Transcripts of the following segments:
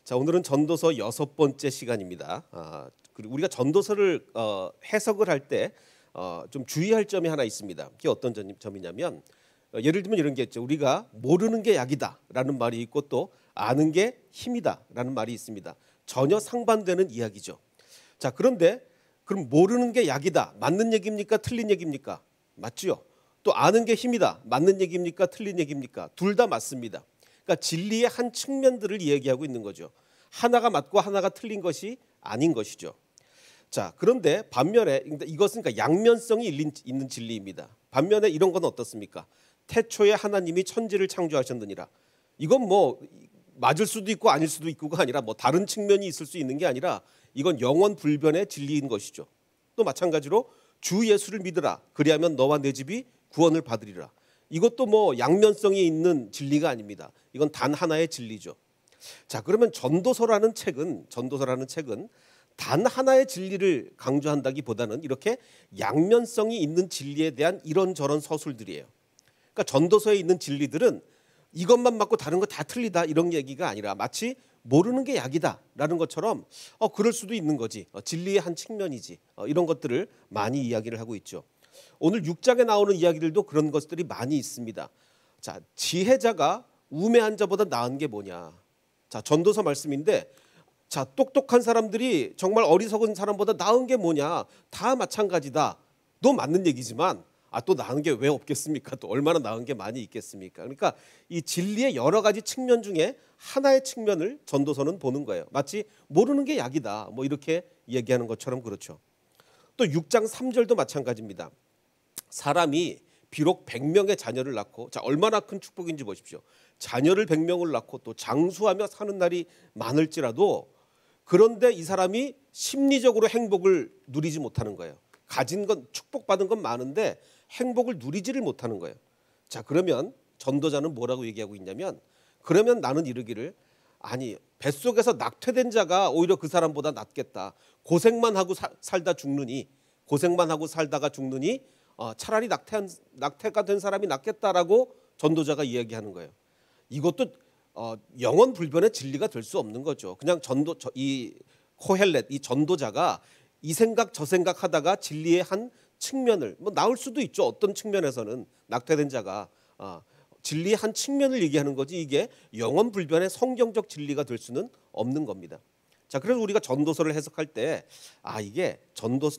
자, 오늘은 전도서 6번째 시간입니다. 그리고 우리가 전도서를 해석을 할 때 좀 주의할 점이 하나 있습니다. 그게 어떤 점이냐면 예를 들면 이런 게 있죠. 우리가 모르는 게 약이다라는 말이 있고 또 아는 게 힘이다라는 말이 있습니다. 전혀 상반되는 이야기죠. 자, 그런데 그럼 모르는 게 약이다. 맞는 얘기입니까? 틀린 얘기입니까? 맞죠. 또 아는 게 힘이다. 맞는 얘기입니까? 틀린 얘기입니까? 둘 다 맞습니다. 그러니까 진리의 한 측면들을 이야기하고 있는 거죠. 하나가 맞고 하나가 틀린 것이 아닌 것이죠. 자, 그런데 반면에 이것은 그러니까 양면성이 있는 진리입니다. 반면에 이런 건 어떻습니까? 태초에 하나님이 천지를 창조하셨느니라. 이건 뭐 맞을 수도 있고 아닐 수도 있고가 아니라 뭐 다른 측면이 있을 수 있는 게 아니라 이건 영원 불변의 진리인 것이죠. 또 마찬가지로 주 예수를 믿으라. 그리하면 너와 내 집이 구원을 받으리라. 이것도 뭐 양면성이 있는 진리가 아닙니다. 이건 단 하나의 진리죠. 자, 그러면 전도서라는 책은 단 하나의 진리를 강조한다기보다는 이렇게 양면성이 있는 진리에 대한 이런저런 서술들이에요. 그러니까 전도서에 있는 진리들은 이것만 맞고 다른 거 다 틀리다 이런 얘기가 아니라 마치 모르는 게 약이다라는 것처럼 그럴 수도 있는 거지. 진리의 한 측면이지. 이런 것들을 많이 이야기를 하고 있죠. 오늘 6장에 나오는 이야기들도 그런 것들이 많이 있습니다. 자, 지혜자가 우매한 자보다 나은 게 뭐냐. 자, 전도서 말씀인데 자, 똑똑한 사람들이 정말 어리석은 사람보다 나은 게 뭐냐. 다 마찬가지다. 또 맞는 얘기지만 또 나은 게 왜 없겠습니까? 또 얼마나 나은 게 많이 있겠습니까? 그러니까 이 진리의 여러 가지 측면 중에 하나의 측면을 전도서는 보는 거예요. 마치 모르는 게 약이다. 뭐 이렇게 얘기하는 것처럼 그렇죠. 또 6장 3절도 마찬가지입니다. 사람이 비록 100명의 자녀를 낳고 자, 얼마나 큰 축복인지 보십시오. 자녀를 100명을 낳고 또 장수하며 사는 날이 많을지라도 그런데 이 사람이 심리적으로 행복을 누리지 못하는 거예요. 가진 건 축복받은 건 많은데 행복을 누리지를 못하는 거예요. 자, 그러면 전도자는 뭐라고 얘기하고 있냐면 그러면 나는 이르기를 아니 뱃속에서 낙태된 자가 오히려 그 사람보다 낫겠다. 고생만 하고 살다 죽느니 고생만 하고 살다가 죽느니 차라리 낙태가 된 사람이 낫겠다라고 전도자가 이야기하는 거예요. 이것도 영원 불변의 진리가 될 수 없는 거죠. 그냥 이 코헬렛 이 전도자가 이 생각 저 생각 하다가 진리의 한 측면을 뭐 나올 수도 있죠. 어떤 측면에서는 낙태된 자가 진리의 한 측면을 얘기하는 거지 이게 영원 불변의 성경적 진리가 될 수는 없는 겁니다. 자, 그래서 우리가 전도서를 해석할 때 이게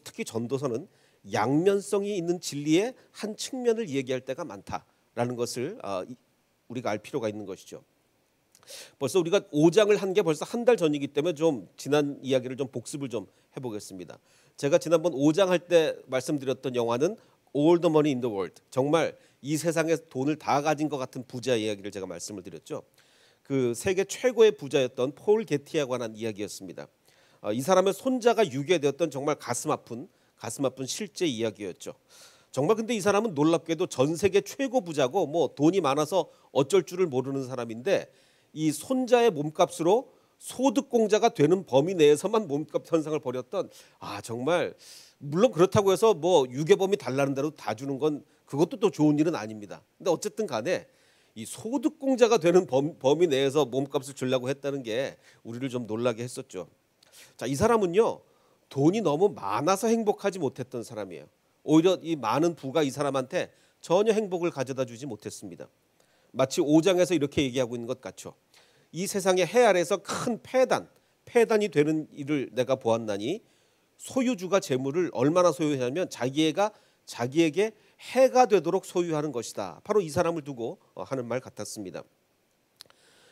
특히 전도서는 양면성이 있는 진리의 한 측면을 얘기할 때가 많다라는 것을 우리가 알 필요가 있는 것이죠. 벌써 우리가 5장을 한 게 벌써 한 달 전이기 때문에 좀 지난 이야기를 좀 복습을 좀 해보겠습니다. 제가 지난번 5장 할 때 말씀드렸던 영화는 All the Money in the World. 정말 이 세상에 돈을 다 가진 것 같은 부자 이야기를 제가 말씀을 드렸죠. 그 세계 최고의 부자였던 폴 게티에 관한 이야기였습니다. 이 사람의 손자가 유괴되었던 정말 가슴 아픈 실제 이야기였죠. 정말 근데 이 사람은 놀랍게도 전 세계 최고 부자고 뭐 돈이 많아서 어쩔 줄을 모르는 사람인데 이 손자의 몸값으로 소득공자가 되는 범위 내에서만 몸값 현상을 벌였던 정말 물론 그렇다고 해서 뭐 유괴범이 달라는 대로 다 주는 건 그것도 또 좋은 일은 아닙니다. 근데 어쨌든 간에 이 소득공자가 되는 범위 내에서 몸값을 주려고 했다는 게 우리를 좀 놀라게 했었죠. 자, 이 사람은요 돈이 너무 많아서 행복하지 못했던 사람이에요. 오히려 이 많은 부가 이 사람한테 전혀 행복을 가져다 주지 못했습니다. 마치 5장에서 이렇게 얘기하고 있는 것 같죠. 이 세상의 해 아래서 큰 폐단이 되는 일을 내가 보았나니 소유주가 재물을 얼마나 소유하냐면 자기에게 해가 되도록 소유하는 것이다. 바로 이 사람을 두고 하는 말 같았습니다.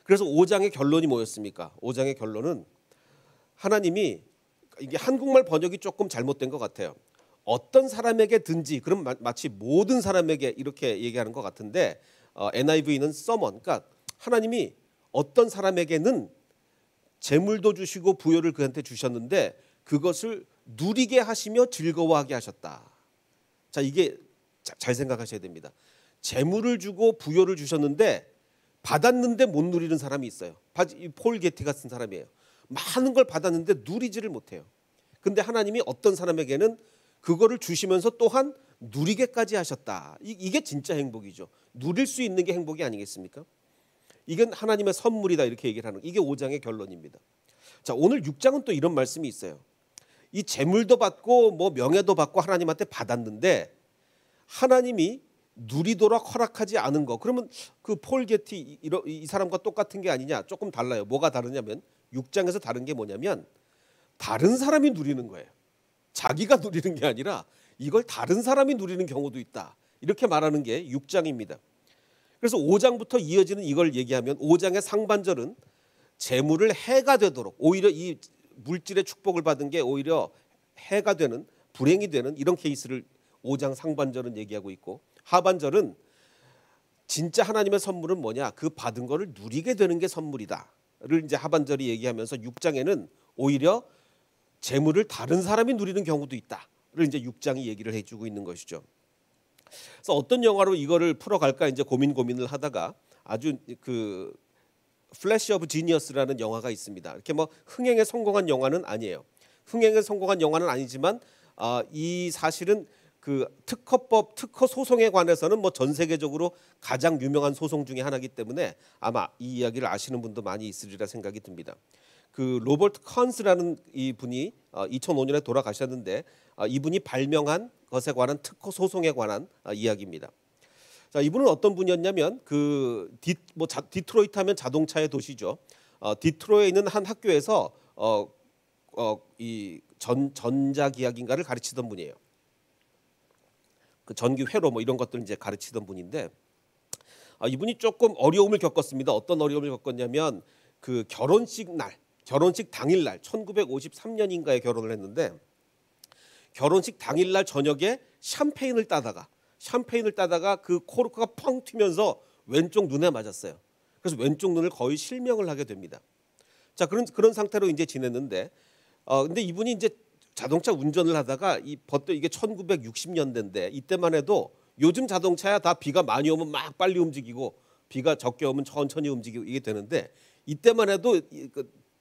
그래서 5장의 결론이 뭐였습니까? 5장의 결론은 하나님이 이게 한국말 번역이 조금 잘못된 것 같아요. 어떤 사람에게든지 그럼 마치 모든 사람에게 이렇게 얘기하는 것 같은데 NIV는 someone, 그러니까 하나님이 어떤 사람에게는 재물도 주시고 부여를 그한테 주셨는데 그것을 누리게 하시며 즐거워하게 하셨다. 자, 이게 잘 생각하셔야 됩니다. 재물을 주고 부여를 주셨는데 받았는데 못 누리는 사람이 있어요. 폴 게티 같은 사람이에요. 많은 걸 받았는데 누리지를 못해요. 근데 하나님이 어떤 사람에게는 그거를 주시면서 또한 누리게까지 하셨다. 이게 진짜 행복이죠. 누릴 수 있는 게 행복이 아니겠습니까? 이건 하나님의 선물이다 이렇게 얘기를 하는 이게 5장의 결론입니다. 자, 오늘 6장은 또 이런 말씀이 있어요. 이 재물도 받고 뭐 명예도 받고 하나님한테 받았는데 하나님이 누리도록 허락하지 않은 거. 그러면 그 폴 게티 이 사람과 똑같은 게 아니냐? 조금 달라요. 뭐가 다르냐면 6장에서 다른 게 뭐냐면 다른 사람이 누리는 거예요. 자기가 누리는 게 아니라 이걸 다른 사람이 누리는 경우도 있다. 이렇게 말하는 게 6장입니다. 그래서 5장부터 이어지는 이걸 얘기하면 5장의 상반절은 재물을 해가 되도록 오히려 이 물질의 축복을 받은 게 오히려 해가 되는 불행이 되는 이런 케이스를 5장 상반절은 얘기하고 있고 하반절은 진짜 하나님의 선물은 뭐냐? 그 받은 거를 누리게 되는 게 선물이다를 이제 하반절이 얘기하면서 6장에는 오히려 재물을 다른 사람이 누리는 경우도 있다를 이제 6장이 얘기를 해주고 있는 것이죠. 그래서 어떤 영화로 이거를 풀어갈까 이제 고민을 하다가 아주 그 플래시 오브 지니어스라는 영화가 있습니다. 이렇게 뭐 흥행에 성공한 영화는 아니에요. 흥행에 성공한 영화는 아니지만 이 사실은 그 특허 소송에 관해서는 뭐 전 세계적으로 가장 유명한 소송 중에 하나이기 때문에 아마 이 이야기를 아시는 분도 많이 있으리라 생각이 듭니다. 그 로버트 컨스라는 이 분이 2005년에 돌아가셨는데 이분이 발명한 것에 관한 특허 소송에 관한 이야기입니다. 자, 이분은 어떤 분이었냐면 그 디트로이트 하면 자동차의 도시죠. 디트로이트에 있는 한 학교에서 이 전자기학인가를 가르치던 분이에요. 그 전기 회로 뭐 이런 것들 이제 가르치던 분인데 이분이 조금 어려움을 겪었습니다. 어떤 어려움을 겪었냐면 그 결혼식 당일날 1953년인가에 결혼을 했는데 결혼식 당일날 저녁에 샴페인을 따다가 그 코르크가 펑 튀면서 왼쪽 눈에 맞았어요. 그래서 왼쪽 눈을 거의 실명을 하게 됩니다. 자, 그런 상태로 이제 지냈는데 근데 이분이 이제 자동차 운전을 하다가 이게 1960년대인데 이때만 해도 요즘 자동차야 다 비가 많이 오면 막 빨리 움직이고 비가 적게 오면 천천히 움직이고 이게 되는데 이때만 해도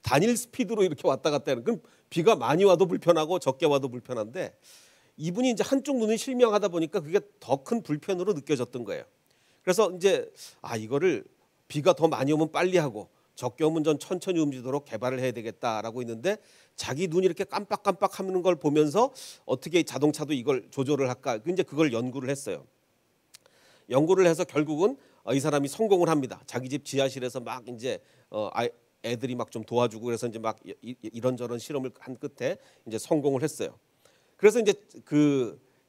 단일 스피드로 이렇게 왔다 갔다 하는 그럼 비가 많이 와도 불편하고 적게 와도 불편한데 이분이 이제 한쪽 눈이 실명하다 보니까 그게 더 큰 불편으로 느껴졌던 거예요. 그래서 이제 이거를 비가 더 많이 오면 빨리 하고 적게 오면 전 천천히 움직이도록 개발을 해야 되겠다라고 했는데 자기 눈이 이렇게 깜빡깜빡 하는 걸 보면서 어떻게 자동차도 이걸 조절을 할까? 이제 그걸 연구를 했어요. 연구를 해서 결국은 이 사람이 성공을 합니다. 자기 집 지하실에서 막 이제 애들이 막 좀 도와주고 그래서 이제 막 이런저런 실험을 한 끝에 이제 성공을 했어요. 그래서 이제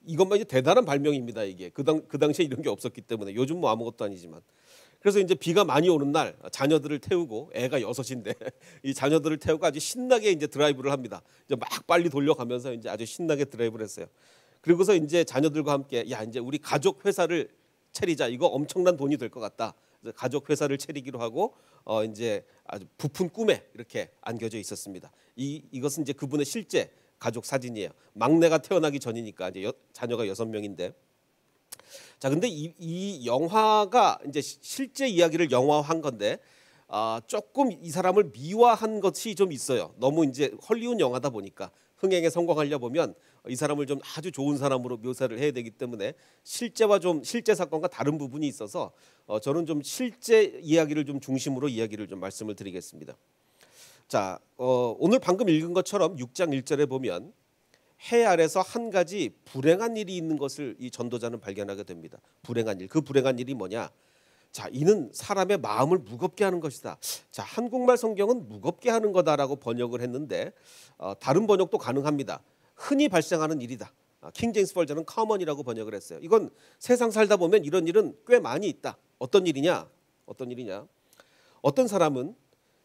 이것만 이제 대단한 발명입니다. 이게 그 당시에 이런 게 없었기 때문에 요즘 뭐 아무것도 아니지만 그래서 이제 비가 많이 오는 날 자녀들을 태우고 애가 6인데 이 자녀들을 태우고 아주 신나게 이제 드라이브를 합니다. 이제 막 빨리 돌려가면서 이제 아주 신나게 드라이브를 했어요. 그리고서 이제 자녀들과 함께 이제 우리 가족 회사를 차리자. 이거 엄청난 돈이 될 것 같다. 그래서 가족 회사를 차리기로 하고 이제 아주 부푼 꿈에 이렇게 안겨져 있었습니다. 이것은 이제 그분의 실제 가족 사진이에요. 막내가 태어나기 전이니까 이제 자녀가 6명인데. 자, 근데 이 영화가 이제 실제 이야기를 영화화한 건데 조금 이 사람을 미화한 것이 좀 있어요. 너무 이제 헐리우드 영화다 보니까 흥행에 성공하려 보면 이 사람을 좀 아주 좋은 사람으로 묘사를 해야 되기 때문에 실제 사건과 다른 부분이 있어서 저는 좀 실제 이야기를 좀 중심으로 이야기를 좀 말씀을 드리겠습니다. 자, 오늘 방금 읽은 것처럼 6장 1절에 보면 해 아래서 한 가지 불행한 일이 있는 것을 이 전도자는 발견하게 됩니다. 불행한 일. 그 불행한 일이 뭐냐? 자, 이는 사람의 마음을 무겁게 하는 것이다. 자, 한국말 성경은 무겁게 하는 거다라고 번역을 했는데 다른 번역도 가능합니다. 흔히 발생하는 일이다. 킹 제임스 버전은 common이라고 번역을 했어요. 이건 세상 살다 보면 이런 일은 꽤 많이 있다. 어떤 일이냐? 어떤 사람은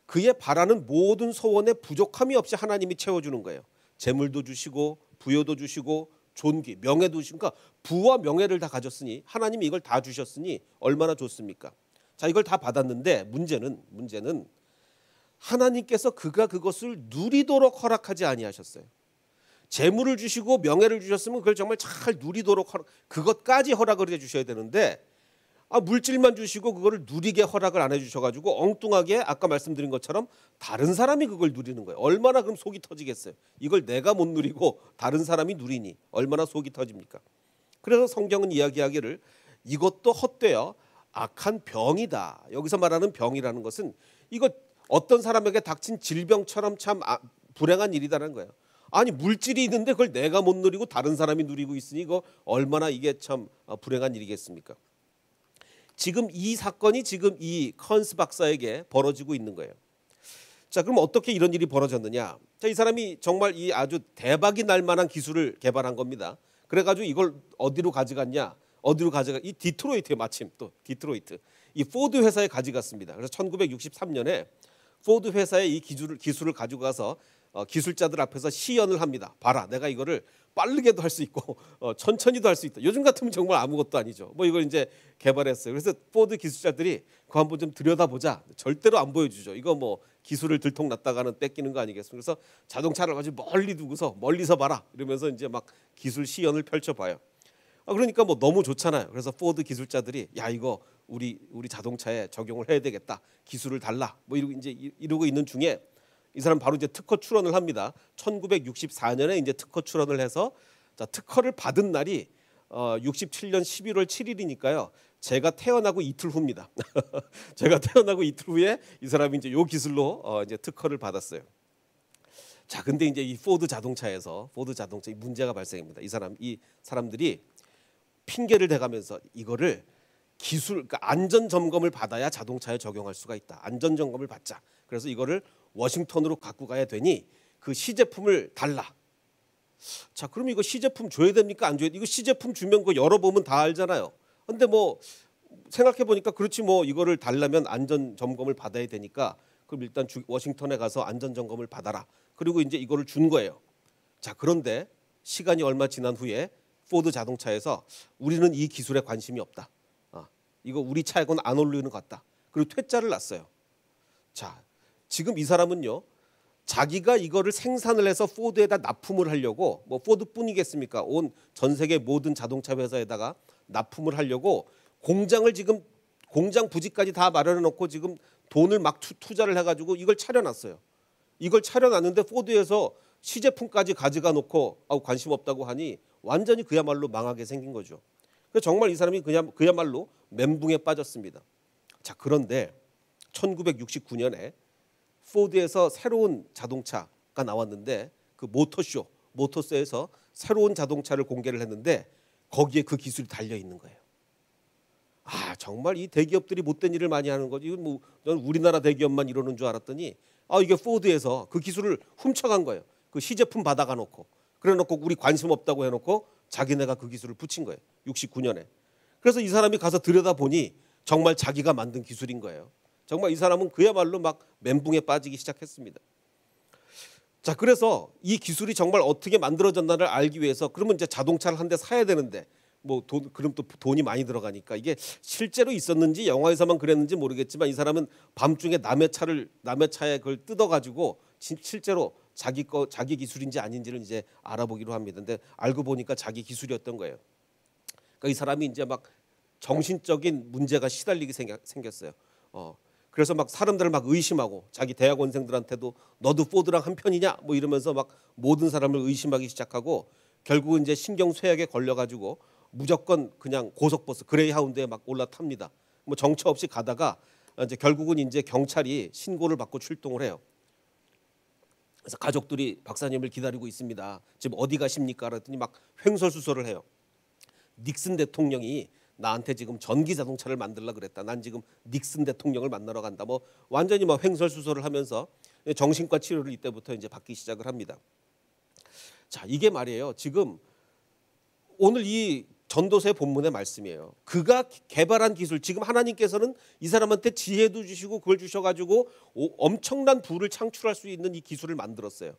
그의 바라는 모든 소원에 부족함이 없이 하나님이 채워주는 거예요. 재물도 주시고 부여도 주시고 존귀, 명예도 주시고 그러니까 부와 명예를 다 가졌으니 하나님이 이걸 다 주셨으니 얼마나 좋습니까? 자, 이걸 다 받았는데 문제는 하나님께서 그가 그것을 누리도록 허락하지 아니하셨어요. 재물을 주시고 명예를 주셨으면 그걸 정말 잘 누리도록 그것까지 허락을 해주셔야 되는데 물질만 주시고 그거를 누리게 허락을 안 해주셔가지고 엉뚱하게 아까 말씀드린 것처럼 다른 사람이 그걸 누리는 거예요. 얼마나 그럼 속이 터지겠어요. 이걸 내가 못 누리고 다른 사람이 누리니 얼마나 속이 터집니까? 그래서 성경은 이야기하기를 이것도 헛되어 악한 병이다. 여기서 말하는 병이라는 것은 이거 어떤 사람에게 닥친 질병처럼 참 불행한 일이다라는 거예요. 아니 물질이 있는데 그걸 내가 못 누리고 다른 사람이 누리고 있으니 이거 얼마나 이게 참 불행한 일이겠습니까? 지금 이 사건이 지금 이 컨스 박사에게 벌어지고 있는 거예요. 자, 그럼 어떻게 이런 일이 벌어졌느냐? 자, 이 사람이 정말 이 아주 대박이 날 만한 기술을 개발한 겁니다. 그래가지고 이걸 어디로 가져갔냐? 이 디트로이트에 마침 또 디트로이트 이 포드 회사에 가져갔습니다. 그래서 1963년에 포드 회사에 이 기술을 가지고 가서 기술자들 앞에서 시연을 합니다. 봐라, 내가 이거를 빠르게도 할 수 있고 천천히도 할 수 있다. 요즘 같으면 정말 아무것도 아니죠. 뭐 이걸 이제 개발했어요. 그래서 포드 기술자들이 그거 한번 좀 들여다보자. 절대로 안 보여주죠. 이거 뭐 기술을 들통났다가는 뺏기는 거 아니겠습니까? 그래서 자동차를 가지고 멀리 두고서 멀리서 봐라 이러면서 이제 막 기술 시연을 펼쳐봐요. 그러니까 뭐 너무 좋잖아요. 그래서 포드 기술자들이 야 이거 우리 자동차에 적용을 해야 되겠다. 기술을 달라. 뭐 이러고 있는 중에 이 사람 바로 이제 특허 출원을 합니다. 1964년에 이제 특허 출원을 해서 자, 특허를 받은 날이 67년 11월 7일이니까요. 제가 태어나고 이틀 후입니다. 제가 태어나고 이틀 후에 이 사람이 이제 요 기술로 이제 특허를 받았어요. 자, 근데 이제 이 포드 자동차에 문제가 발생합니다. 이 사람들이 핑계를 대가면서 이거를 그러니까 안전 점검을 받아야 자동차에 적용할 수가 있다. 안전 점검을 받자. 그래서 이거를 워싱턴으로 갖고 가야 되니 그 시제품을 달라. 자, 그럼 이거 시제품 줘야 됩니까? 안 줘야 돼? 이거 시제품 주면 그거 열어보면 다 알잖아요. 근데 뭐 생각해 보니까 그렇지 뭐 이거를 달라면 안전 점검을 받아야 되니까 그럼 일단 워싱턴에 가서 안전 점검을 받아라. 그리고 이제 이거를 준 거예요. 자, 그런데 시간이 얼마 지난 후에 포드 자동차에서 우리는 이 기술에 관심이 없다. 이거 우리 차에는 안 어울리는 것 같다. 그리고 퇴짜를 놨어요. 자, 지금 이 사람은요. 자기가 이거를 생산을 해서 포드에다 납품을 하려고 뭐 포드뿐이겠습니까? 온 전 세계 모든 자동차 회사에다가 납품을 하려고 공장 부지까지 다 마련해 놓고 지금 돈을 막 투자를 해가지고 이걸 차려놨어요. 이걸 차려놨는데 포드에서 시제품까지 가져가 놓고 관심 없다고 하니 완전히 그야말로 망하게 생긴 거죠. 그래서 정말 이 사람이 그야말로 멘붕에 빠졌습니다. 자, 그런데 1969년에 포드에서 새로운 자동차가 나왔는데 그 모터쇼에서 새로운 자동차를 공개를 했는데 거기에 그 기술이 달려 있는 거예요. 정말 이 대기업들이 못된 일을 많이 하는 거지. 이건 뭐 우리나라 대기업만 이러는 줄 알았더니 이게 포드에서 그 기술을 훔쳐간 거예요. 그 시제품 받아가 놓고 그래놓고 우리 관심 없다고 해놓고 자기네가 그 기술을 붙인 거예요. 69년에. 그래서 이 사람이 가서 들여다보니 정말 자기가 만든 기술인 거예요. 정말 이 사람은 그야말로 막 멘붕에 빠지기 시작했습니다. 자, 그래서 이 기술이 정말 어떻게 만들어졌나를 알기 위해서 그러면 이제 자동차를 한 대 사야 되는데 그럼 또 돈이 많이 들어가니까 이게 실제로 있었는지 영화에서만 그랬는지 모르겠지만 이 사람은 밤중에 남의 차에 그걸 뜯어가지고 실제로 자기 기술인지 아닌지를 이제 알아보기로 합니다. 근데 알고 보니까 자기 기술이었던 거예요. 그러니까 이 사람이 이제 막 정신적인 문제가 시달리게 생겼어요. 그래서 막 사람들을 막 의심하고 자기 대학원생들한테도 너도 포드랑 한 편이냐 뭐 이러면서 막 모든 사람을 의심하기 시작하고 결국은 이제 신경쇠약에 걸려가지고 무조건 그냥 고속버스 그레이하운드에 막 올라탑니다. 뭐 정처 없이 가다가 이제 결국은 이제 경찰이 신고를 받고 출동을 해요. 그래서 가족들이 박사님을 기다리고 있습니다. 지금 어디 가십니까? 그랬더니 막 횡설수설을 해요. 닉슨 대통령이 나한테 지금 전기 자동차를 만들라 그랬다. 난 지금 닉슨 대통령을 만나러 간다. 뭐 완전히 막 횡설수설을 하면서 정신과 치료를 이때부터 이제 받기 시작을 합니다. 자, 이게 말이에요. 지금 오늘 이 전도서의 본문의 말씀이에요. 그가 개발한 기술, 지금 하나님께서는 이 사람한테 지혜도 주시고 그걸 주셔가지고 엄청난 부를 창출할 수 있는 이 기술을 만들었어요.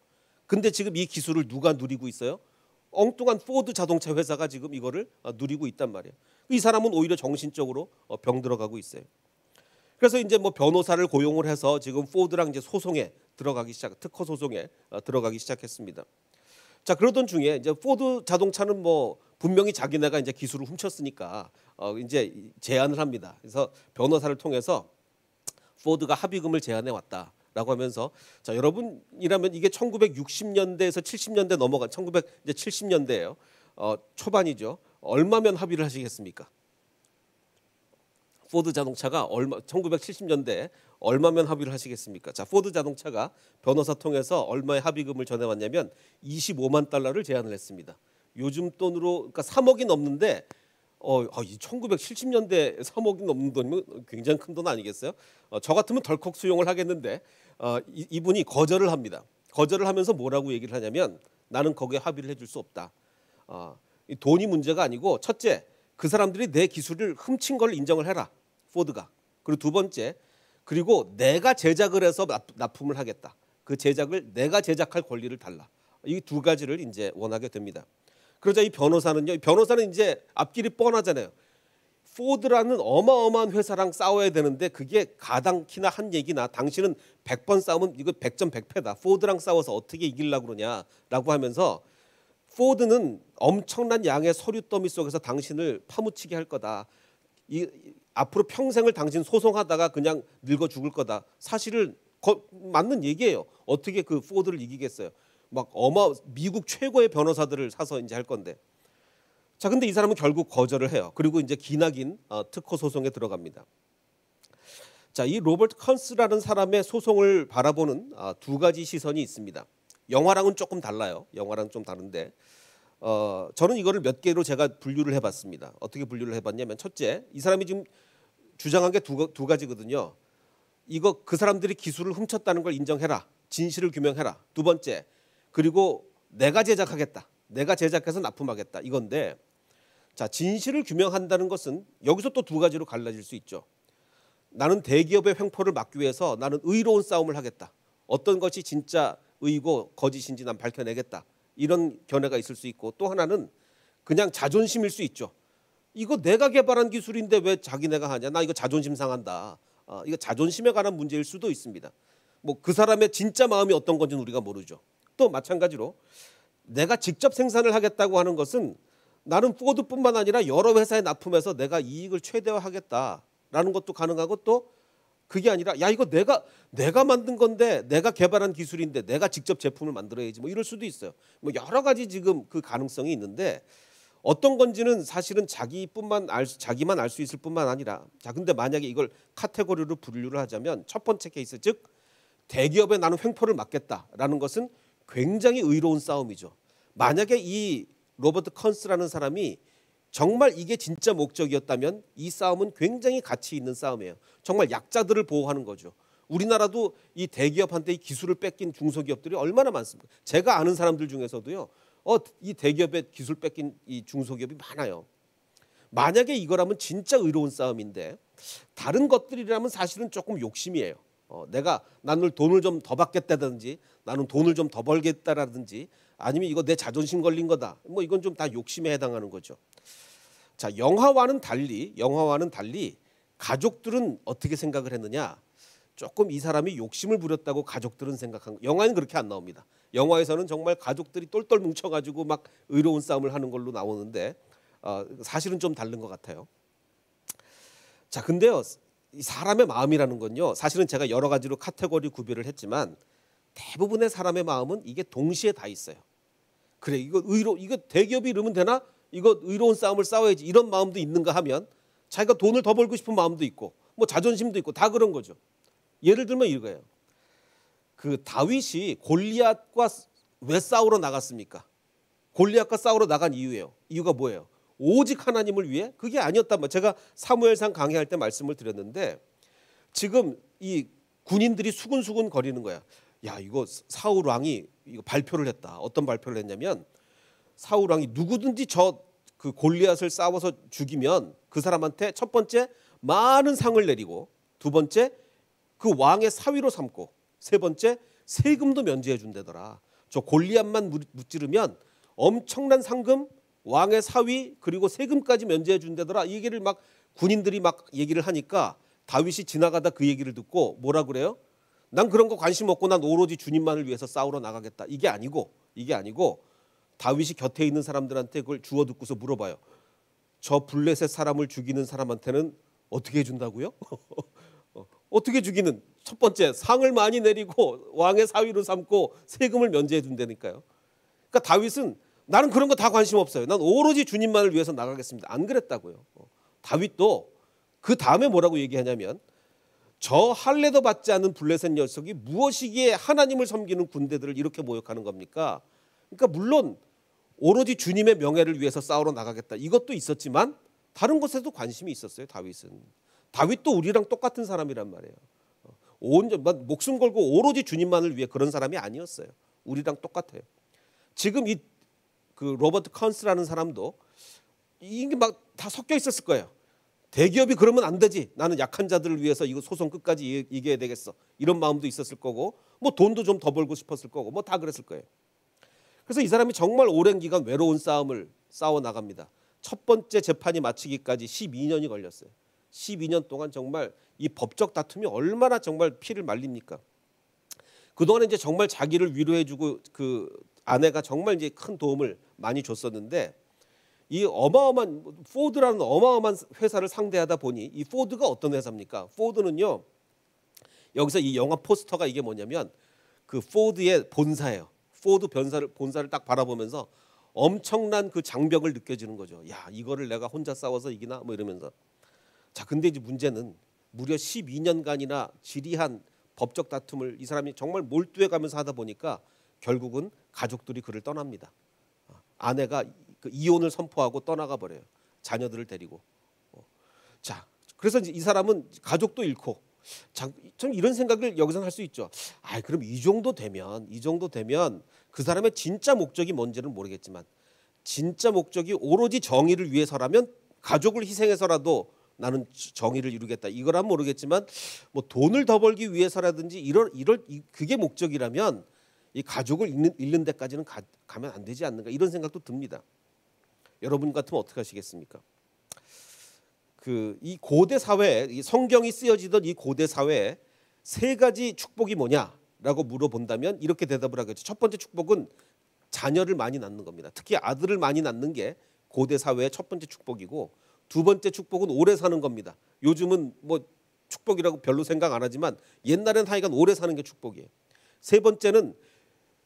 근데 지금 이 기술을 누가 누리고 있어요? 엉뚱한 포드 자동차 회사가 지금 이거를 누리고 있단 말이에요. 이 사람은 오히려 정신적으로 병들어가고 있어요. 그래서 이제 뭐 변호사를 고용을 해서 지금 포드랑 이제 특허 소송에 들어가기 시작했습니다. 자, 그러던 중에 이제 포드 자동차는 뭐 분명히 자기네가 이제 기술을 훔쳤으니까 이제 제안을 합니다. 그래서 변호사를 통해서 포드가 합의금을 제안해 왔다라고 하면서 자, 여러분이라면 이게 1960년대에서 70년대 넘어간 1970년대예요. 초반이죠. 얼마면 합의를 하시겠습니까? 포드 자동차가 1970년대 얼마면 합의를 하시겠습니까? 자, 포드 자동차가 변호사 통해서 얼마의 합의금을 전해왔냐면 25만 달러를 제안을 했습니다. 요즘 돈으로 그러니까 3억이 넘는데 이 1970년대 3억이 넘는 돈이면 굉장히 큰 돈 아니겠어요? 저 같으면 덜컥 수용을 하겠는데 이분이 거절을 합니다. 거절을 하면서 뭐라고 얘기를 하냐면 나는 거기에 합의를 해줄 수 없다. 이 돈이 문제가 아니고 첫째, 그 사람들이 내 기술을 훔친 걸 인정을 해라. 포드가. 그리고 두 번째, 그리고 내가 제작을 해서 납품을 하겠다. 그 제작을 내가 제작할 권리를 달라. 이 두 가지를 이제 원하게 됩니다. 그러자 이 변호사는 이제 앞길이 뻔하잖아요. 포드라는 어마어마한 회사랑 싸워야 되는데 그게 가당키나 한 얘기나 당신은 100번 싸우면 이거 100점 100패다. 포드랑 싸워서 어떻게 이기려고 그러냐라고 하면서 포드는 엄청난 양의 서류 더미 속에서 당신을 파묻히게 할 거다. 앞으로 평생을 당신 소송하다가 그냥 늙어 죽을 거다. 사실은 맞는 얘기예요. 어떻게 그 포드를 이기겠어요? 막 미국 최고의 변호사들을 사서 이제 할 건데. 자, 근데 이 사람은 결국 거절을 해요. 그리고 이제 기나긴 특허 소송에 들어갑니다. 자, 이 로버트 컨스라는 사람의 소송을 바라보는 두 가지 시선이 있습니다. 영화랑은 조금 달라요. 영화랑 좀 다른데 저는 이거를 몇 개로 제가 분류를 해봤습니다. 어떻게 분류를 해봤냐면 첫째, 이 사람이 지금 주장한 게 두 가지거든요. 이거 그 사람들이 기술을 훔쳤다는 걸 인정해라. 진실을 규명해라. 두 번째, 그리고 내가 제작하겠다. 내가 제작해서 납품하겠다. 이건데 자, 진실을 규명한다는 것은 여기서 또 두 가지로 갈라질 수 있죠. 나는 대기업의 횡포를 막기 위해서 나는 의로운 싸움을 하겠다. 어떤 것이 진짜 의고 거짓인지 난 밝혀내겠다. 이런 견해가 있을 수 있고 또 하나는 그냥 자존심일 수 있죠. 이거 내가 개발한 기술인데 왜 자기네가 하냐. 나 이거 자존심 상한다. 이거 자존심에 관한 문제일 수도 있습니다. 뭐 그 사람의 진짜 마음이 어떤 건지는 우리가 모르죠. 또 마찬가지로 내가 직접 생산을 하겠다고 하는 것은 나는 포드뿐만 아니라 여러 회사에 납품해서 내가 이익을 최대화하겠다라는 것도 가능하고 또 그게 아니라 야 이거 내가 만든 건데 내가 개발한 기술인데 내가 직접 제품을 만들어야지 뭐 이럴 수도 있어요. 뭐 여러 가지 지금 그 가능성이 있는데 어떤 건지는 사실은 자기만 알 수 있을 뿐만 아니라 자 근데 만약에 이걸 카테고리로 분류를 하자면 첫 번째 케이스 즉 대기업에 나는 횡포를 막겠다라는 것은 굉장히 의로운 싸움이죠. 만약에 이 로버트 컨스라는 사람이 정말 이게 진짜 목적이었다면 이 싸움은 굉장히 가치 있는 싸움이에요. 정말 약자들을 보호하는 거죠. 우리나라도 이 대기업한테 이 기술을 뺏긴 중소기업들이 얼마나 많습니까? 제가 아는 사람들 중에서도요. 이 대기업의 기술 뺏긴 이 중소기업이 많아요. 만약에 이거라면 진짜 의로운 싸움인데 다른 것들이라면 사실은 조금 욕심이에요. 나는 돈을 좀 더 받겠다든지 나는 돈을 좀 더 벌겠다라든지 아니면 이거 내 자존심 걸린 거다. 뭐 이건 좀 다 욕심에 해당하는 거죠. 자, 영화와는 달리 가족들은 어떻게 생각을 했느냐? 조금 이 사람이 욕심을 부렸다고 가족들은 생각한 거. 영화는 그렇게 안 나옵니다. 영화에서는 정말 가족들이 똘똘 뭉쳐가지고 막 의로운 싸움을 하는 걸로 나오는데 사실은 좀 다른 것 같아요. 자, 근데요. 이 사람의 마음이라는 건요. 사실은 제가 여러 가지로 카테고리 구별을 했지만 대부분의 사람의 마음은 이게 동시에 다 있어요. 그래 이거 대기업이 이러면 되나? 이거 의로운 싸움을 싸워야지 이런 마음도 있는가 하면 자기가 돈을 더 벌고 싶은 마음도 있고 뭐 자존심도 있고 다 그런 거죠. 예를 들면 이거예요. 그 다윗이 골리앗과 왜 싸우러 나갔습니까? 골리앗과 싸우러 나간 이유예요. 이유가 뭐예요? 오직 하나님을 위해? 그게 아니었단 말이에요. 제가 사무엘상 강의할 때 말씀을 드렸는데 지금 이 군인들이 수군수군 거리는 거야. 야 이거 사울 왕이 이거 발표를 했다. 어떤 발표를 했냐면 사울 왕이 누구든지 그 골리앗을 싸워서 죽이면 그 사람한테 첫 번째 많은 상을 내리고 두 번째 그 왕의 사위로 삼고 세 번째 세금도 면제해 준다더라. 저 골리앗만 무찌르면 엄청난 상금 왕의 사위 그리고 세금까지 면제해 준다더라. 이 얘기를 막 군인들이 막 얘기를 하니까 다윗이 지나가다 그 얘기를 듣고 뭐라 그래요? 난 그런 거 관심 없고 난 오로지 주님만을 위해서 싸우러 나가겠다. 이게 아니고 다윗이 곁에 있는 사람들한테 그걸 주워 듣고서 물어봐요. 저 블레셋 사람을 죽이는 사람한테는 어떻게 해준다고요? 어떻게 죽이는? 첫 번째 상을 많이 내리고 왕의 사위로 삼고 세금을 면제해 준다니까요. 그러니까 다윗은 나는 그런 거 다 관심 없어요. 난 오로지 주님만을 위해서 나가겠습니다. 안 그랬다고요. 다윗도 그 다음에 뭐라고 얘기하냐면 저 할례도 받지 않은 블레셋 녀석이 무엇이기에 하나님을 섬기는 군대들을 이렇게 모욕하는 겁니까? 그러니까 물론 오로지 주님의 명예를 위해서 싸우러 나가겠다 이것도 있었지만 다른 것에도 관심이 있었어요. 다윗도 우리랑 똑같은 사람이란 말이에요. 목숨 걸고 오로지 주님만을 위해 그런 사람이 아니었어요. 우리랑 똑같아요. 지금 그 로버트 컨스라는 사람도 이게 막 다 섞여 있었을 거예요. 대기업이 그러면 안 되지. 나는 약한 자들을 위해서 이거 소송 끝까지 이겨야 되겠어. 이런 마음도 있었을 거고 뭐 돈도 좀 더 벌고 싶었을 거고 뭐 다 그랬을 거예요. 그래서 이 사람이 정말 오랜 기간 외로운 싸움을 싸워 나갑니다. 첫 번째 재판이 마치기까지 12년이 걸렸어요. 12년 동안 정말 이 법적 다툼이 얼마나 정말 피를 말립니까? 그동안에 이제 정말 자기를 위로해주고 그 아내가 정말 이제 큰 도움을 많이 줬었는데 이 어마어마한 포드라는 어마어마한 회사를 상대하다 보니 이 포드가 어떤 회사입니까? 포드는요. 여기서 이 영화 포스터가 이게 뭐냐면 그 포드의 본사예요. 포드 본사를 딱 바라보면서 엄청난 그 장벽을 느껴지는 거죠. 야, 이거를 내가 혼자 싸워서 이기나 뭐 이러면서. 자, 근데 이제 문제는 무려 12년간이나 지리한 법적 다툼을 이 사람이 정말 몰두해 가면서 하다 보니까 결국은 가족들이 그를 떠납니다. 아내가 그 이혼을 선포하고 떠나가 버려요. 자녀들을 데리고. 자, 그래서 이제 이 사람은 가족도 잃고 좀 이런 생각을 여기서 할 수 있죠. 아, 그럼 이 정도 되면 그 사람의 진짜 목적이 뭔지는 모르겠지만 진짜 목적이 오로지 정의를 위해서라면 가족을 희생해서라도 나는 정의를 이루겠다. 이거란 모르겠지만 뭐 돈을 더 벌기 위해서라든지 그게 목적이라면 이 가족을 잃는 데까지는 가면 안 되지 않는가 이런 생각도 듭니다. 여러분 같으면 어떻게 하시겠습니까? 이 고대 사회에 이 성경이 쓰여지던 이 고대 사회에 세 가지 축복이 뭐냐라고 물어본다면 이렇게 대답을 하겠죠. 첫 번째 축복은 자녀를 많이 낳는 겁니다. 특히 아들을 많이 낳는 게 고대 사회의 첫 번째 축복이고 두 번째 축복은 오래 사는 겁니다. 요즘은 뭐 축복이라고 별로 생각 안 하지만 옛날엔 하여간 오래 사는 게 축복이에요. 세 번째는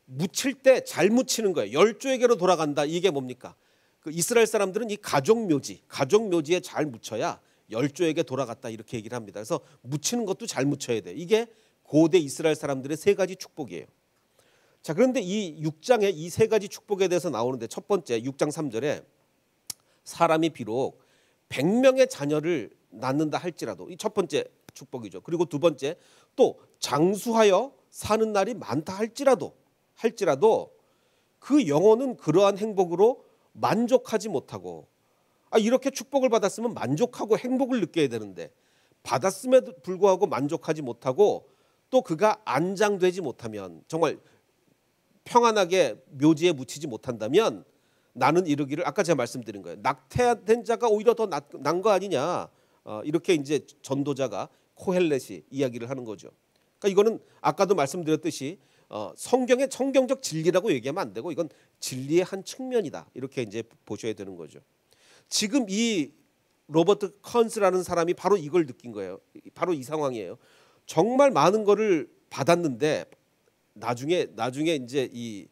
묻힐 때 잘 묻히는 거예요. 열조에게로 돌아간다. 이게 뭡니까? 그 이스라엘 사람들은 이 가족묘지에 잘 묻혀야 열조에게 돌아갔다 이렇게 얘기를 합니다. 그래서 묻히는 것도 잘 묻혀야 돼. 이게 고대 이스라엘 사람들의 세 가지 축복이에요. 자, 그런데 이 6장에 이 세 가지 축복에 대해서 나오는데 첫 번째 6장 3절에 사람이 비록 100명의 자녀를 낳는다 할지라도 이 첫 번째 축복이죠. 그리고 두 번째 또 장수하여 사는 날이 많다 할지라도 그 영혼은 그러한 행복으로 만족하지 못하고 이렇게 축복을 받았으면 만족하고 행복을 느껴야 되는데 받았음에도 불구하고 만족하지 못하고 또 그가 안장되지 못하면 정말 평안하게 묘지에 묻히지 못한다면 나는 이르기를 아까 제가 말씀드린 거예요. 낙태된 자가 오히려 더 난 거 아니냐 이렇게 이제 전도자가 코헬렛이 이야기를 하는 거죠. 그러니까 이거는 아까도 말씀드렸듯이 성경적 진리라고 얘기하면 안 되고 이건 진리의 한 측면이다 이렇게 이제 보셔야 되는 거죠. 지금 이 로버트 컨스라는 사람이 바로 이걸 느낀 거예요. 바로 이 상황이에요. 정말 많은 거를 받았는데 나중에 이제 이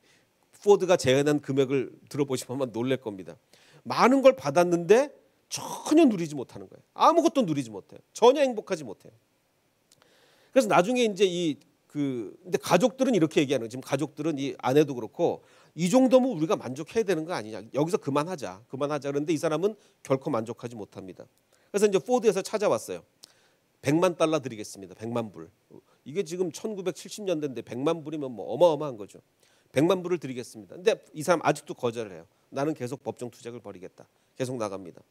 포드가 제안한 금액을 들어보시면 아마 놀랄 겁니다. 많은 걸 받았는데 전혀 누리지 못하는 거예요. 아무것도 누리지 못해요. 전혀 행복하지 못해요. 그래서 나중에 이제 근데 가족들은 이렇게 얘기하는 거예요. 지금 가족들은 이 아내도 그렇고 이 정도면 우리가 만족해야 되는 거 아니냐. 여기서 그만하자. 그런데 이 사람은 결코 만족하지 못합니다. 그래서 이제 포드에서 찾아왔어요. 100만 달러 드리겠습니다. 100만 불. 이게 지금 1970년대인데 100만 불이면 뭐 어마어마한 거죠. 100만 불을 드리겠습니다. 근데 이 사람 아직도 거절을 해요. 나는 계속 법정 투쟁을 벌이겠다. 계속 나갑니다.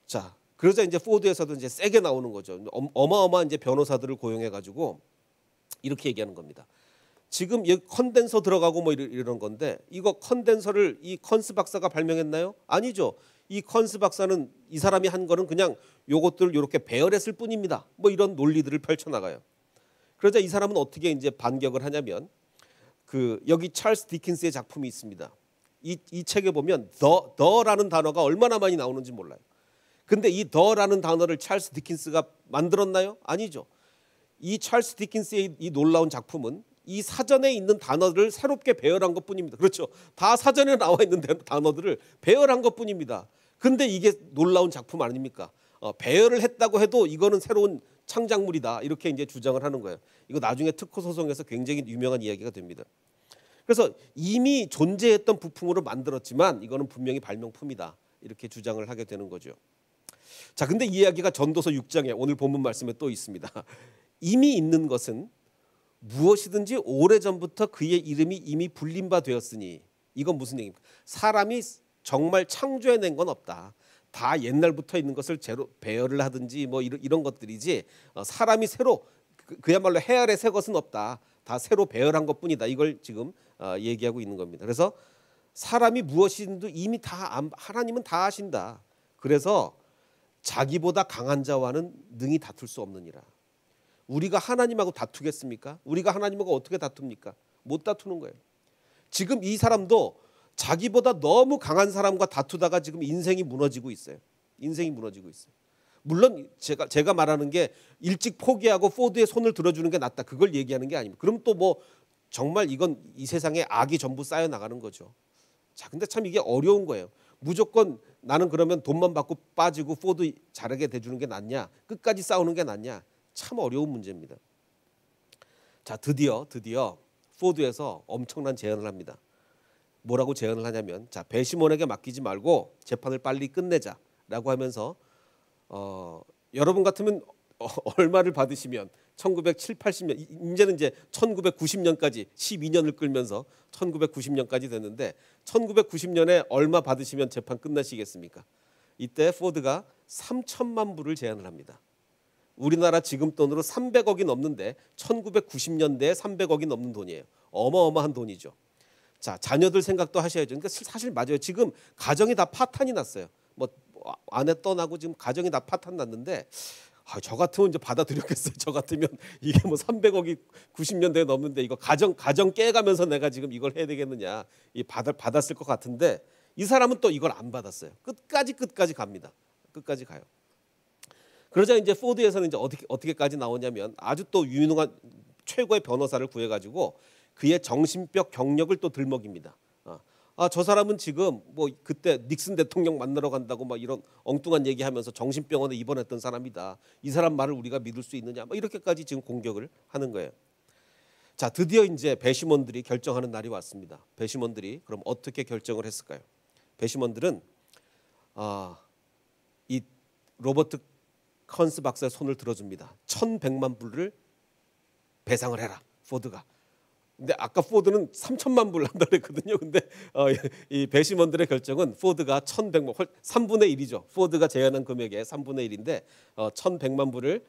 자, 그러자 이제 포드에서도 이제 세게 나오는 거죠. 어마어마한 이제 변호사들을 고용해 가지고 이렇게 얘기하는 겁니다. 지금 여기 컨덴서 들어가고 뭐 이런 건데 이거 컨덴서를 이 컨스 박사가 발명했나요? 아니죠. 이 컨스 박사는 이 사람이 한 거는 그냥 요것들을 이렇게 배열했을 뿐입니다. 뭐 이런 논리들을 펼쳐나가요. 그러자 이 사람은 어떻게 이제 반격을 하냐면 여기 찰스 디킨스의 작품이 있습니다. 이 책에 보면 더라는 단어가 얼마나 많이 나오는지 몰라요. 근데 이 더라는 단어를 찰스 디킨스가 만들었나요? 아니죠. 이 찰스 디킨스의 이 놀라운 작품은 이 사전에 있는 단어들을 새롭게 배열한 것뿐입니다. 그렇죠. 다 사전에 나와 있는 단어들을 배열한 것뿐입니다. 근데 이게 놀라운 작품 아닙니까? 배열을 했다고 해도 이거는 새로운 창작물이다 이렇게 이제 주장을 하는 거예요. 이거 나중에 특허 소송에서 굉장히 유명한 이야기가 됩니다. 그래서 이미 존재했던 부품으로 만들었지만 이거는 분명히 발명품이다 이렇게 주장을 하게 되는 거죠. 자, 근데 이 이야기가 전도서 6장에 오늘 본문 말씀에 또 있습니다. 이미 있는 것은 무엇이든지 오래전부터 그의 이름이 이미 불린 바 되었으니, 이건 무슨 얘기입니까? 사람이 정말 창조해낸 건 없다. 다 옛날부터 있는 것을 제로 배열을 하든지 뭐 이런 것들이지 사람이 새로 그야말로 해 아래 새 것은 없다. 다 새로 배열한 것뿐이다. 이걸 지금 얘기하고 있는 겁니다. 그래서 사람이 무엇이든지 이미 다 하나님은 다 아신다. 그래서 자기보다 강한 자와는 능히 다툴 수 없느니라. 우리가 하나님하고 다투겠습니까? 우리가 하나님하고 어떻게 다툽니까? 못 다투는 거예요. 지금 이 사람도 자기보다 너무 강한 사람과 다투다가 지금 인생이 무너지고 있어요. 인생이 무너지고 있어요. 물론 제가 말하는 게 일찍 포기하고 포드의 손을 들어주는 게 낫다. 그걸 얘기하는 게 아닙니다. 그럼 또 뭐 정말 이건 이 세상에 악이 전부 쌓여 나가는 거죠. 자, 근데 참 이게 어려운 거예요. 무조건 나는 그러면 돈만 받고 빠지고 포드 잘하게 대주는 게 낫냐, 끝까지 싸우는 게 낫냐, 참 어려운 문제입니다. 자, 드디어 포드에서 엄청난 제안을 합니다. 뭐라고 제안을 하냐면, 자, 배심원에게 맡기지 말고 재판을 빨리 끝내자라고 하면서 여러분 같으면 얼마를 받으시면 1970, 80년, 이제는 이제 1990년까지 12년을 끌면서 1990년까지 됐는데 1990년에 얼마 받으시면 재판 끝나시겠습니까? 이때 포드가 3천만 불을 제안을 합니다. 우리나라 지금 돈으로 300억이 넘는데 1990년대에 300억이 넘는 돈이에요. 어마어마한 돈이죠. 자, 자녀들 생각도 하셔야죠. 그러니까 사실 맞아요. 지금 가정이 다 파탄이 났어요. 뭐 아내 떠나고 지금 가정이 다 파탄 났는데 저 같으면 이제 받아들였겠어요. 저 같으면 이게 뭐 300억이 90년대에 넘는데 이거 가정 깨가면서 내가 지금 이걸 해야 되겠느냐, 이 받았을 것 같은데 이 사람은 또 이걸 안 받았어요. 끝까지 갑니다. 끝까지 가요. 그러자 이제 포드에서는 이제 어떻게까지 나오냐면 아주 또 유능한 최고의 변호사를 구해가지고 그의 정신적 경력을 또 들먹입니다. 저 사람은 지금 뭐 그때 닉슨 대통령 만나러 간다고 막 이런 엉뚱한 얘기하면서 정신병원에 입원했던 사람이다. 이 사람 말을 우리가 믿을 수 있느냐? 뭐 이렇게까지 지금 공격을 하는 거예요. 자, 드디어 이제 배심원들이 결정하는 날이 왔습니다. 배심원들이 그럼 어떻게 결정을 했을까요? 배심원들은 이 로버트 컨스 박사의 손을 들어줍니다. 1,100만 불을 배상을 해라, 포드가. 근데 아까 포드는 3천만 불 한다 그랬거든요. 근데 이 배심원들의 결정은 포드가 1,100만, 3분의 1이죠. 포드가 제안한 금액의 3분의 1인데 1,100만 불을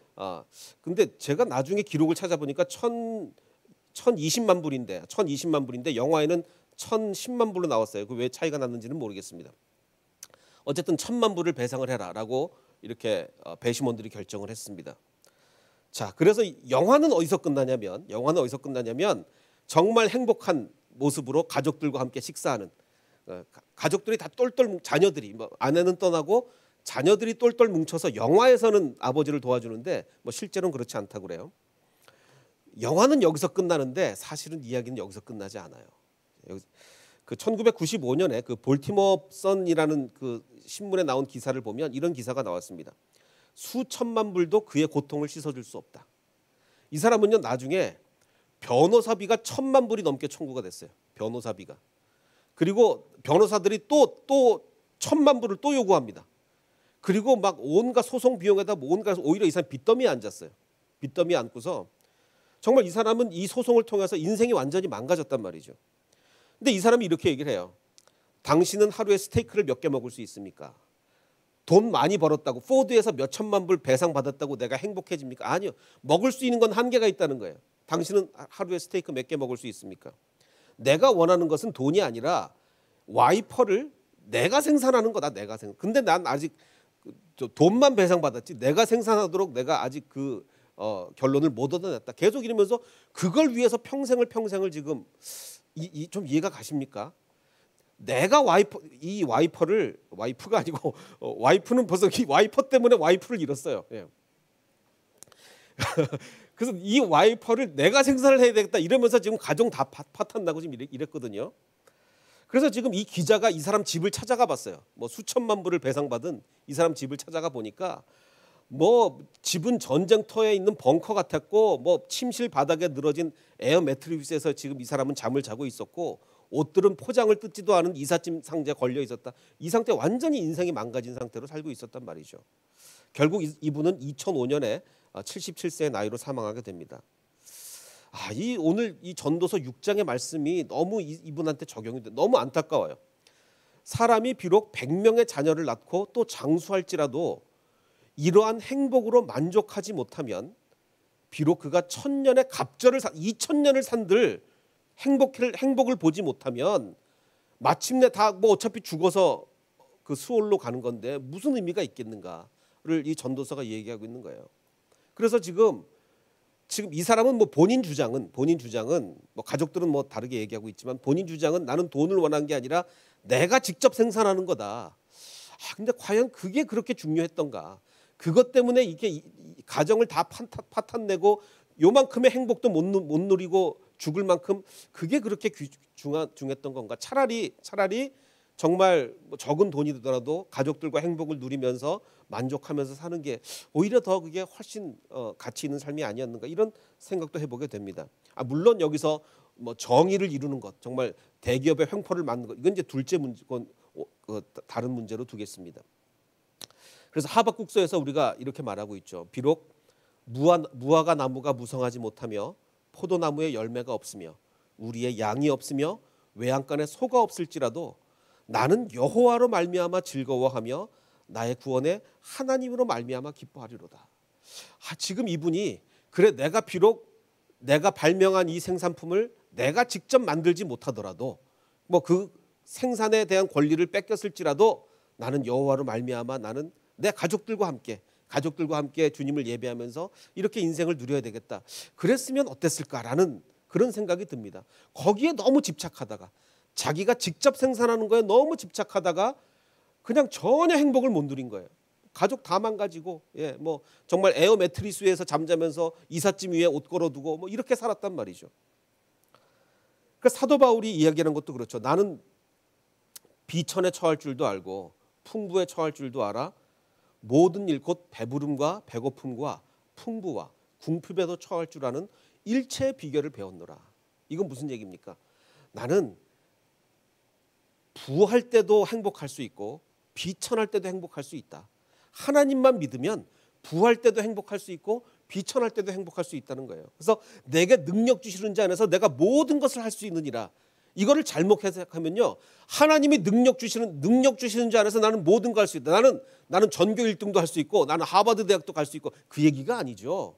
근데 제가 나중에 기록을 찾아보니까 1,020만 불인데 영화에는 1,010만 불로 나왔어요. 그 왜 차이가 났는지는 모르겠습니다. 어쨌든 1,000만 불을 배상을 해라라고 이렇게 배심원들이 결정을 했습니다. 자, 그래서 영화는 어디서 끝나냐면 정말 행복한 모습으로 가족들과 함께 식사하는, 가족들이 다 똘똘, 자녀들이 뭐 아내는 떠나고 자녀들이 똘똘 뭉쳐서 영화에서는 아버지를 도와주는데 뭐 실제로는 그렇지 않다고 그래요. 영화는 여기서 끝나는데 사실은 이야기는 여기서 끝나지 않아요. 그 1995년에 그 볼티모어 선이라는 그 신문에 나온 기사를 보면 이런 기사가 나왔습니다. 수천만 불도 그의 고통을 씻어줄 수 없다. 이 사람은요, 나중에 변호사비가 1,000만 불이 넘게 청구가 됐어요. 변호사비가. 그리고 변호사들이 또 1,000만 불을 또 요구합니다. 그리고 막 온갖 소송 비용에다 온갖, 오히려 이 사람 빚더미에 앉았어요. 빚더미에 앉고서 정말 이 사람은 이 소송을 통해서 인생이 완전히 망가졌단 말이죠. 근데 이 사람이 이렇게 얘기를 해요. 당신은 하루에 스테이크를 몇 개 먹을 수 있습니까? 돈 많이 벌었다고, 포드에서 몇 천만 불 배상 받았다고 내가 행복해집니까? 아니요. 먹을 수 있는 건 한계가 있다는 거예요. 당신은 하루에 스테이크 몇 개 먹을 수 있습니까? 내가 원하는 것은 돈이 아니라 와이퍼를 내가 생산하는 거다. 근데 난 아직 돈만 배상받았지 내가 생산하도록 내가 아직 그 결론을 못 얻어냈다. 계속 이러면서 그걸 위해서 평생을 지금 좀 이해가 가십니까? 내가 와이프가 아니고 와이프는 벌써 이 와이퍼 때문에 와이프를 잃었어요. 예. 그래서 이 와이퍼를 내가 생산을 해야 되겠다 이러면서 지금 가정 다 파탄 나고 지금 이랬거든요. 그래서 지금 이 기자가 이 사람 집을 찾아가 봤어요. 뭐 수천만 불을 배상받은 이 사람 집을 찾아가 보니까 뭐 집은 전쟁터에 있는 벙커 같았고 뭐 침실 바닥에 늘어진 에어 매트리스에서 지금 이 사람은 잠을 자고 있었고 옷들은 포장을 뜯지도 않은 이삿짐 상자에 걸려 있었다. 이 상태 완전히 인생이 망가진 상태로 살고 있었단 말이죠. 결국 이분은 2005년에 77세의 나이로 사망하게 됩니다. 이 오늘 이 전도서 6장의 말씀이 너무 이분한테 적용이 돼 너무 안타까워요. 사람이 비록 100명의 자녀를 낳고 또 장수할지라도 이러한 행복으로 만족하지 못하면 비록 그가 1000년의 갑절을 2000년을 산들 행복을 보지 못하면 마침내 다 뭐 어차피 죽어서 그 수월로 가는 건데 무슨 의미가 있겠는가를 이 전도서가 얘기하고 있는 거예요. 그래서 지금 이 사람은 뭐 본인 주장은 뭐 가족들은 뭐 다르게 얘기하고 있지만 본인 주장은 나는 돈을 원한 게 아니라 내가 직접 생산하는 거다. 근데 과연 그게 그렇게 중요했던가? 그것 때문에 이게 가정을 다 파탄내고 요만큼의 행복도 못 누리고 죽을 만큼 그게 그렇게 중요했던 건가? 차라리 정말 뭐 적은 돈이더라도 가족들과 행복을 누리면서 만족하면서 사는 게 오히려 더 그게 훨씬 가치 있는 삶이 아니었는가 이런 생각도 해보게 됩니다. 물론 여기서 뭐 정의를 이루는 것, 정말 대기업의 횡포를 막는 것 이건 이제 둘째 문제, 다른 문제로 두겠습니다. 그래서 하박국서에서 우리가 이렇게 말하고 있죠. 비록 무화과 나무가 무성하지 못하며 포도나무에 열매가 없으며 우리의 양이 없으며 외양간에 소가 없을지라도 나는 여호와로 말미암아 즐거워하며 나의 구원에 하나님으로 말미암아 기뻐하리로다. 지금 이분이 그래 내가 발명한 이 생산품을 내가 직접 만들지 못하더라도 뭐 그 생산에 대한 권리를 뺏겼을지라도 나는 여호와로 말미암아 나는 내 가족들과 함께 주님을 예배하면서 이렇게 인생을 누려야 되겠다. 그랬으면 어땠을까라는 그런 생각이 듭니다. 거기에 너무 집착하다가 자기가 직접 생산하는 거에 너무 집착하다가 그냥 전혀 행복을 못 누린 거예요. 가족 다 망가지고 뭐 정말 에어 매트리스 위에서 잠자면서 이삿짐 위에 옷 걸어두고 뭐 이렇게 살았단 말이죠. 그러니까 사도 바울이 이야기하는 것도 그렇죠. 나는 비천에 처할 줄도 알고 풍부에 처할 줄도 알아 모든 일 곧 배부름과 배고픔과 풍부와 궁핍에도 처할 줄 아는 일체의 비결을 배웠노라. 이건 무슨 얘기입니까? 나는 부할 때도 행복할 수 있고 비천할 때도 행복할 수 있다. 하나님만 믿으면 부할 때도 행복할 수 있고 비천할 때도 행복할 수 있다는 거예요. 그래서 내게 능력 주시는 자 안에서 내가 모든 것을 할 수 있느니라. 이거를 잘못 해석하면요. 하나님이 능력 주시는 자 안에서 나는 모든 걸 할 수 있다. 나는 전교 1등도 할 수 있고 나는 하버드 대학도 갈 수 있고 그 얘기가 아니죠.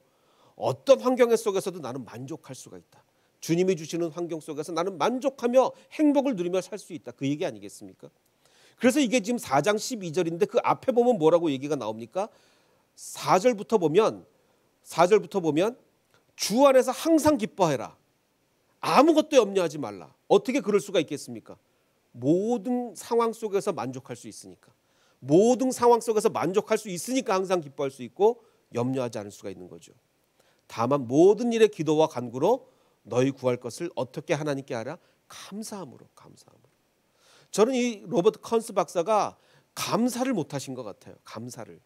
어떤 환경 속에서도 나는 만족할 수가 있다. 주님이 주시는 환경 속에서 나는 만족하며 행복을 누리며 살 수 있다. 그 얘기 아니겠습니까? 그래서 이게 지금 4장 12절인데 그 앞에 보면 뭐라고 얘기가 나옵니까? 4절부터 보면 주 안에서 항상 기뻐해라. 아무것도 염려하지 말라. 어떻게 그럴 수가 있겠습니까? 모든 상황 속에서 만족할 수 있으니까. 모든 상황 속에서 만족할 수 있으니까 항상 기뻐할 수 있고 염려하지 않을 수가 있는 거죠. 다만 모든 일에 기도와 간구로 너희 구할 것을 어떻게 하나님께 하라? 감사함으로. 저는 이 로버트 컨스 박사가 감사를 못하신 것 같아요. 감사를.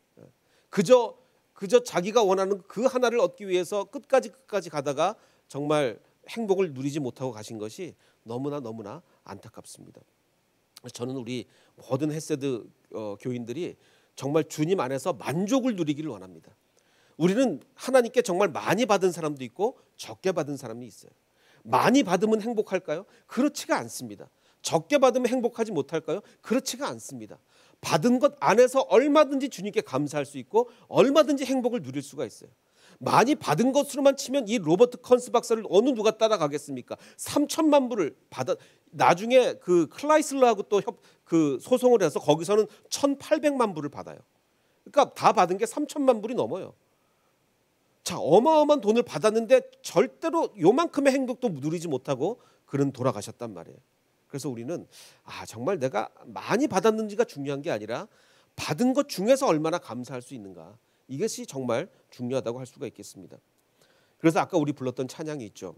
그저 자기가 원하는 그 하나를 얻기 위해서 끝까지 가다가 정말 행복을 누리지 못하고 가신 것이 너무나 안타깝습니다. 저는 우리 모든 헤세드 교인들이 정말 주님 안에서 만족을 누리기를 원합니다. 우리는 하나님께 정말 많이 받은 사람도 있고 적게 받은 사람이 있어요. 많이 받으면 행복할까요? 그렇지가 않습니다. 적게 받으면 행복하지 못할까요? 그렇지가 않습니다. 받은 것 안에서 얼마든지 주님께 감사할 수 있고 얼마든지 행복을 누릴 수가 있어요. 많이 받은 것으로만 치면 이 로버트 컨스 박사를 어느 누가 따라가겠습니까? 3천만 불을 받아 나중에 그 클라이슬러하고 또 그 소송을 해서 거기서는 1,800만 불을 받아요. 그러니까 다 받은 게 3천만 불이 넘어요. 자, 어마어마한 돈을 받았는데 절대로 요만큼의 행복도 누리지 못하고 그는 돌아가셨단 말이에요. 그래서 우리는 정말 내가 많이 받았는지가 중요한 게 아니라 받은 것 중에서 얼마나 감사할 수 있는가. 이것이 정말 중요하다고 할 수가 있겠습니다. 그래서 아까 우리 불렀던 찬양이 있죠.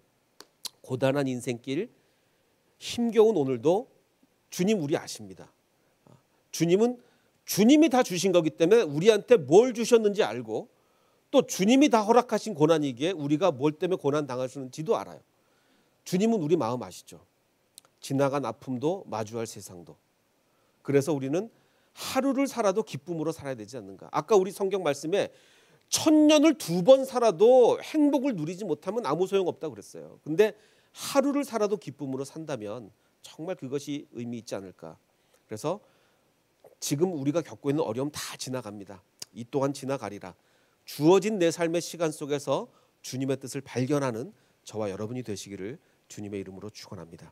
고단한 인생길 힘겨운 오늘도 주님 우리 아십니다. 주님은 주님이 다 주신 거기 때문에 우리한테 뭘 주셨는지 알고 또 주님이 다 허락하신 고난이기에 우리가 뭘 때문에 고난 당하시는지도 알아요. 주님은 우리 마음 아시죠? 지나간 아픔도 마주할 세상도. 그래서 우리는 하루를 살아도 기쁨으로 살아야 되지 않는가. 아까 우리 성경 말씀에 1000년을 2번 살아도 행복을 누리지 못하면 아무 소용없다고 그랬어요. 근데 하루를 살아도 기쁨으로 산다면 정말 그것이 의미 있지 않을까. 그래서 지금 우리가 겪고 있는 어려움 다 지나갑니다. 이 또한 지나가리라. 주어진 내 삶의 시간 속에서 주님의 뜻을 발견하는 저와 여러분이 되시기를 주님의 이름으로 축원합니다.